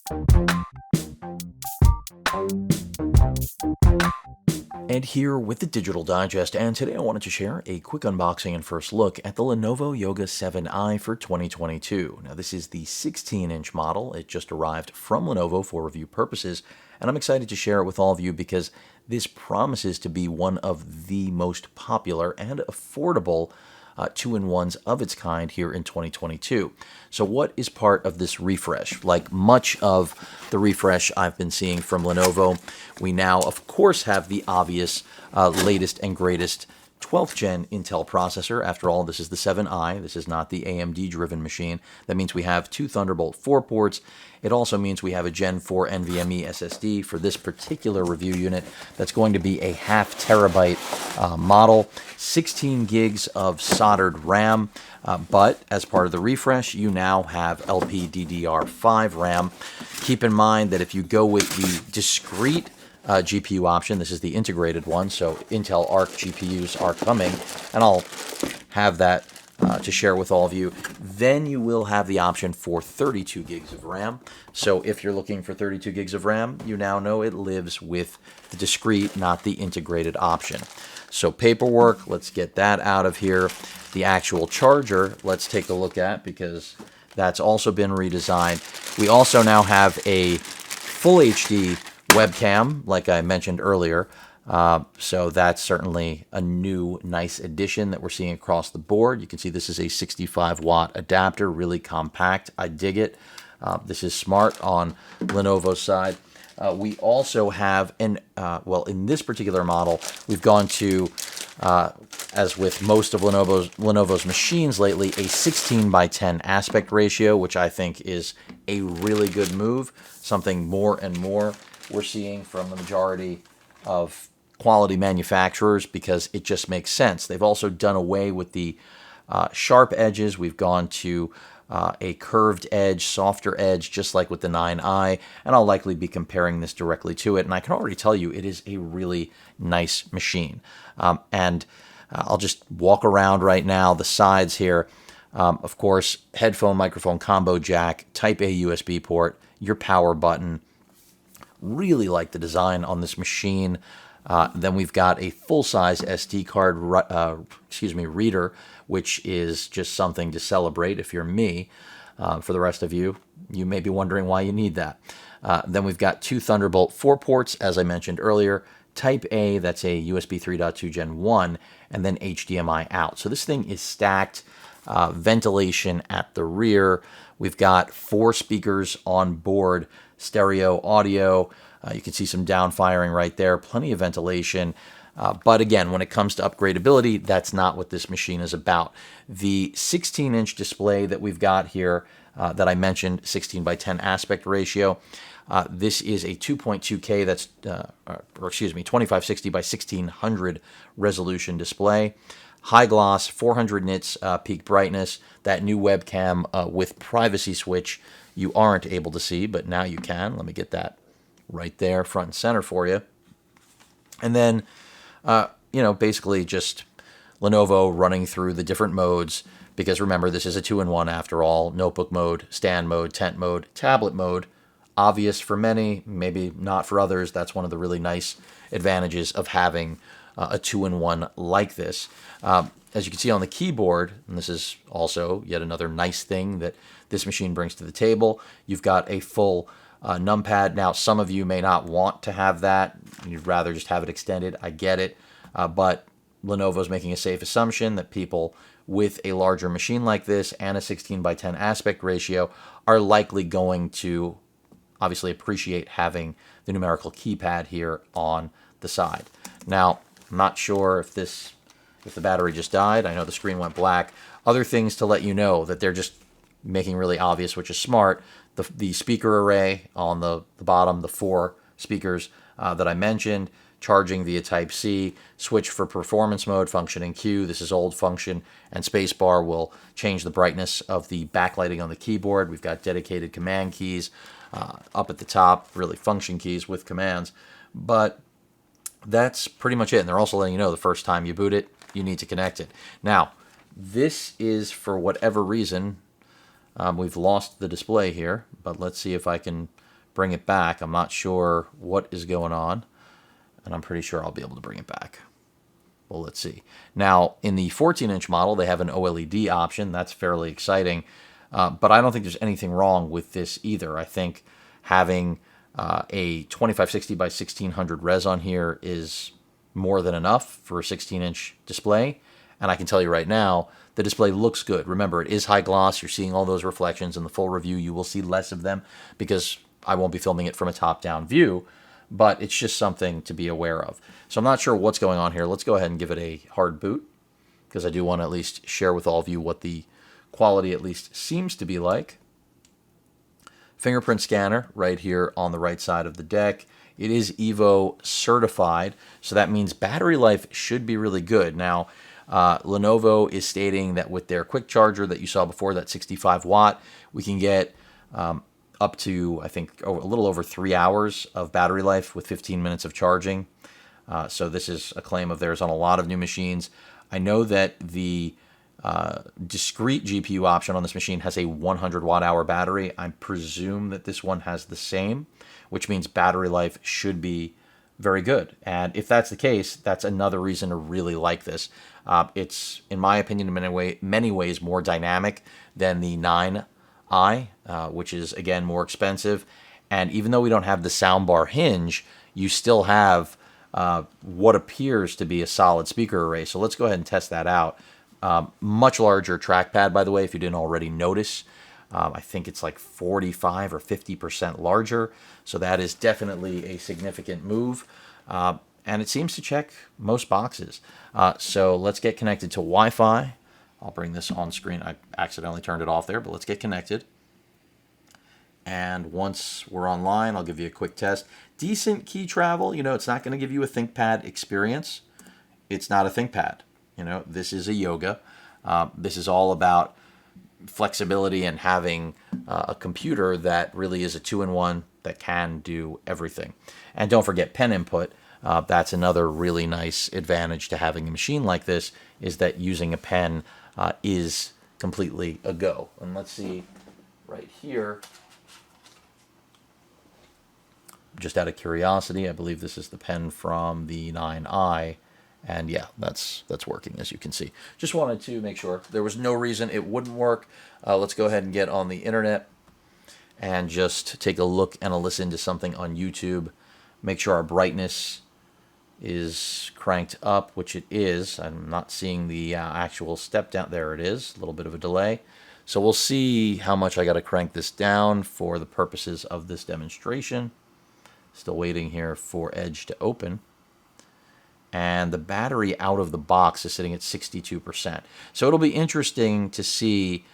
And here with the Digital Digest, and today I wanted to share a quick unboxing and first look at the Lenovo Yoga 7i for 2022. Now this is the 16-inch model. It just arrived from Lenovo for review purposes, and I'm excited to share it with all of you because this promises to be one of the most popular and affordable two-in-ones of its kind here in 2022. So what is part of this refresh? Like much of the refresh I've been seeing from Lenovo, we now, of course, have the obvious latest and greatest 12th gen Intel processor. After all, this is the 7i. This is not the AMD-driven machine. That means we have two Thunderbolt 4 ports. It also means we have a Gen 4 NVMe SSD for this particular review unit. That's going to be a ½ terabyte model, 16 gigs of soldered RAM. But as part of the refresh, you now have LPDDR5 RAM. Keep in mind that if you go with the discrete GPU option. This is the integrated one, so Intel Arc GPUs are coming, and I'll have that to share with all of you. Then you will have the option for 32 gigs of RAM. So if you're looking for 32 gigs of RAM, you now know it lives with the discrete, not the integrated option. So paperwork, let's get that out of here. The actual charger, let's take a look at, because that's also been redesigned. We also now have a full HD webcam, like I mentioned earlier. So that's certainly a new, nice addition that we're seeing across the board. You can see this is a 65-watt adapter, really compact. I dig it. This is smart on Lenovo's side. We also have, well, in this particular model, we've gone to, as with most of Lenovo's machines lately, a 16:10 aspect ratio, which I think is a really good move, something more and more we're seeing from the majority of quality manufacturers because it just makes sense. They've also done away with the sharp edges. We've gone to a curved edge, softer edge, just like with the 9i, and I'll likely be comparing this directly to it. And I can already tell you it is a really nice machine. And I'll just walk around right now, the sides here. Of course, headphone, microphone combo jack, Type A USB port, your power button. Really like the design on this machine. Then we've got a full-size SD card reader, which is just something to celebrate if you're me. For the rest of you, you may be wondering why you need that. Then we've got two Thunderbolt 4 ports, as I mentioned earlier. Type A, that's a USB 3.2 Gen 1, and then HDMI out. So this thing is stacked. Ventilation at the rear. We've got 4 speakers on board, stereo audio. You can see some downfiring right there, plenty of ventilation. But again, when it comes to upgradability, that's not what this machine is about. The 16-inch display that we've got here that I mentioned, 16:10 aspect ratio, this is a 2.2K, that's, 2560 by 1600 resolution display. High gloss, 400 nits peak brightness. That new webcam with privacy switch you aren't able to see, but now you can. Let me get that right there, front and center for you. And then, basically just Lenovo running through the different modes, because remember, this is a two-in-one after all. Notebook mode, stand mode, tent mode, tablet mode. Obvious for many, maybe not for others. That's one of the really nice advantages of having a two-in-one like this. As you can see on the keyboard, and this is also yet another nice thing that this machine brings to the table, you've got a full numpad. Now, some of you may not want to have that. You'd rather just have it extended. I get it. But Lenovo's making a safe assumption that people with a larger machine like this and a 16:10 aspect ratio are likely going to obviously appreciate having the numerical keypad here on the side. Now, I'm not sure if the battery just died. I know the screen went black. Other things to let you know that they're just making really obvious, which is smart. The speaker array on the bottom, the 4 speakers that I mentioned, charging via Type-C, switch for performance mode, function and Q. This is old function, and spacebar will change the brightness of the backlighting on the keyboard. We've got dedicated command keys up at the top, really function keys with commands. But that's pretty much it. And they're also letting you know the first time you boot it, you need to connect it. Now, this is, for whatever reason, we've lost the display here, but let's see if I can bring it back. I'm not sure what is going on, and I'm pretty sure I'll be able to bring it back. Well, let's see. Now, in the 14-inch model, they have an OLED option. That's fairly exciting, but I don't think there's anything wrong with this either. I think having a 2560 by 1600 res on here is more than enough for a 16-inch display. And I can tell you right now, the display looks good. Remember, it is high gloss. You're seeing all those reflections. In the full review, you will see less of them because I won't be filming it from a top-down view, but it's just something to be aware of. So I'm not sure what's going on here. Let's go ahead and give it a hard boot because I do want to at least share with all of you what the quality at least seems to be like. Fingerprint scanner right here on the right side of the deck. It is Evo certified, so that means battery life should be really good. Now, Lenovo is stating that with their quick charger that you saw before, that 65 watt, we can get up to, I think, a little over 3 hours of battery life with 15 minutes of charging. So this is a claim of theirs on a lot of new machines. I know that the discrete GPU option on this machine has a 100 watt hour battery. I presume that this one has the same, which means battery life should be very good. And if that's the case, that's another reason to really like this. It's, in my opinion, in many ways more dynamic than the 9i, which is, again, more expensive. And even though we don't have the soundbar hinge, you still have what appears to be a solid speaker array. So let's go ahead and test that out. Much larger trackpad, by the way, if you didn't already notice. I think it's like 45 or 50% larger. So that is definitely a significant move. And it seems to check most boxes. So let's get connected to Wi-Fi. I'll bring this on screen. I accidentally turned it off there, but let's get connected. And once we're online, I'll give you a quick test. Decent key travel. You know, it's not going to give you a ThinkPad experience. It's not a ThinkPad. You know, this is a Yoga. This is all about flexibility and having a computer that really is a two-in-one that can do everything. And don't forget pen input. That's another really nice advantage to having a machine like this, is that using a pen is completely a go. And let's see right here. Just out of curiosity, I believe this is the pen from the 9i. And yeah, that's working, as you can see. Just wanted to make sure. There was no reason it wouldn't work. Let's go ahead and get on the internet and just take a look and a listen to something on YouTube. Make sure our brightness is cranked up, which it is. I'm not seeing the actual step down. There it is, a little bit of a delay. So we'll see how much I got to crank this down for the purposes of this demonstration. Still waiting here for Edge to open. And the battery out of the box is sitting at 62%. So it'll be interesting to see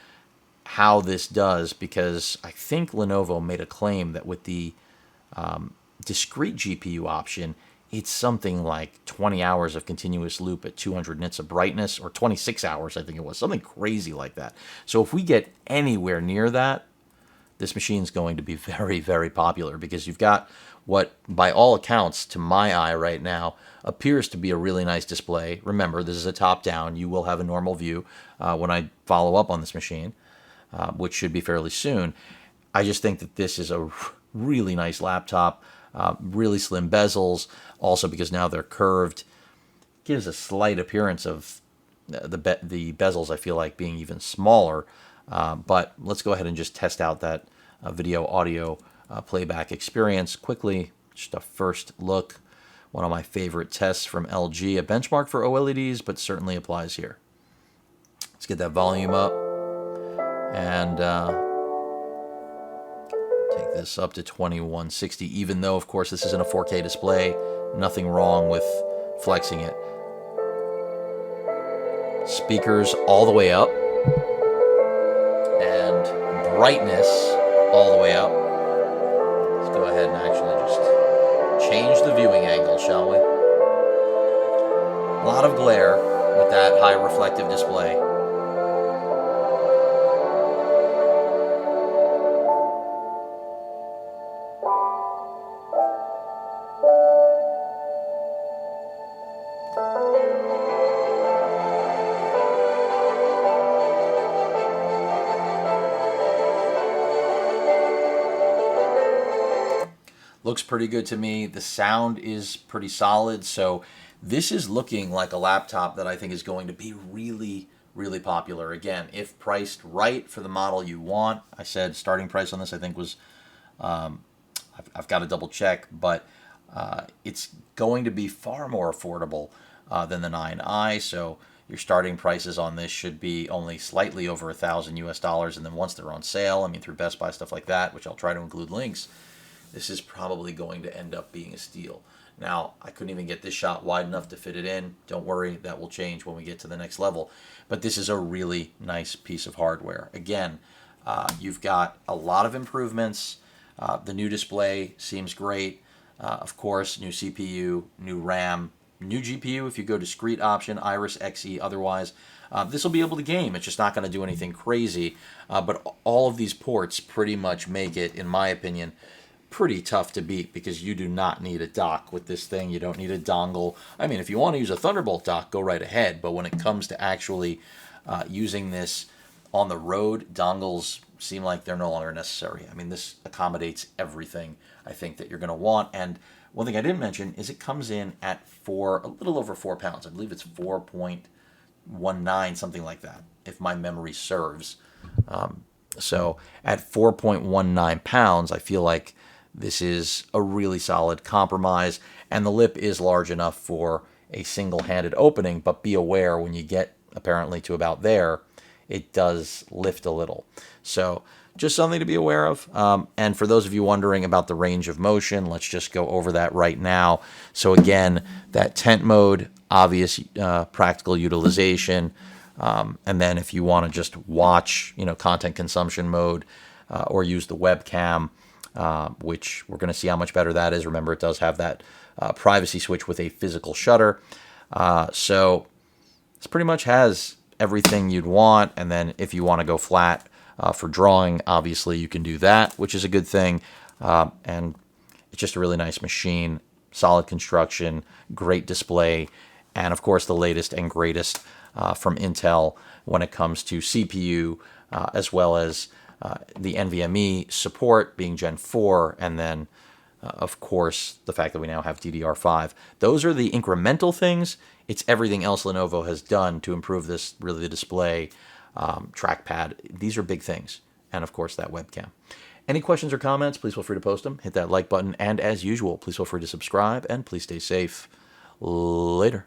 how this does, because I think Lenovo made a claim that with the discrete GPU option, it's something like 20 hours of continuous loop at 200 nits of brightness, or 26 hours, I think it was, something crazy like that. So if we get anywhere near that, this machine's going to be very, very popular, because you've got what, by all accounts, to my eye right now, appears to be a really nice display. Remember, this is a top-down. You will have a normal view when I follow up on this machine, which should be fairly soon. I just think that this is a really nice laptop, really slim bezels, also because now they're curved. Gives a slight appearance of the bezels, I feel like, being even smaller. But let's go ahead and just test out that video-audio playback experience quickly. Just a first look. One of my favorite tests from LG. A benchmark for OLEDs, but certainly applies here. Let's get that volume up. And take this up to 2160, even though, of course, this isn't a 4K display. Nothing wrong with flexing it. Speakers all the way up. And brightness all the way up. Let's go ahead and actually just change the viewing angle, shall we? A lot of glare with that high reflective display. Looks pretty good to me. The sound is pretty solid. So this is looking like a laptop that I think is going to be really, really popular. Again, if priced right for the model you want. I said starting price on this I think was, I've got to double check, but it's going to be far more affordable than the 9i. So your starting prices on this should be only slightly over $1,000 US, and then once they're on sale, I mean through Best Buy, stuff like that, which I'll try to include links, this is probably going to end up being a steal. Now, I couldn't even get this shot wide enough to fit it in. Don't worry, that will change when we get to the next level. But this is a really nice piece of hardware. Again, you've got a lot of improvements. The new display seems great. Of course, new CPU, new RAM, new GPU if you go discrete option, Iris Xe otherwise. This will be able to game. It's just not going to do anything crazy. But all of these ports pretty much make it, in my opinion, pretty tough to beat, because you do not need a dock with this thing. You don't need a dongle. I mean, if you want to use a Thunderbolt dock, go right ahead. But when it comes to actually using this on the road, dongles seem like they're no longer necessary. I mean, this accommodates everything I think that you're going to want. And one thing I didn't mention is it comes in at a little over 4 pounds. I believe it's 4.19, something like that, if my memory serves. So at 4.19 pounds, I feel like this is a really solid compromise, and the lip is large enough for a single-handed opening, but be aware when you get apparently to about there, it does lift a little. So just something to be aware of. And for those of you wondering about the range of motion, let's just go over that right now. So again, that tent mode, obvious practical utilization. And then if you want to just watch, content consumption mode or use the webcam, which we're going to see how much better that is. Remember, it does have that privacy switch with a physical shutter. So this pretty much has everything you'd want. And then if you want to go flat for drawing, obviously you can do that, which is a good thing. And it's just a really nice machine, solid construction, great display, and of course the latest and greatest from Intel when it comes to CPU, as well as the NVMe support being Gen 4, and then, of course, the fact that we now have DDR5. Those are the incremental things. It's everything else Lenovo has done to improve this, really, the display, trackpad. These are big things. And, of course, that webcam. Any questions or comments, please feel free to post them. Hit that like button. And, as usual, please feel free to subscribe, and please stay safe. Later.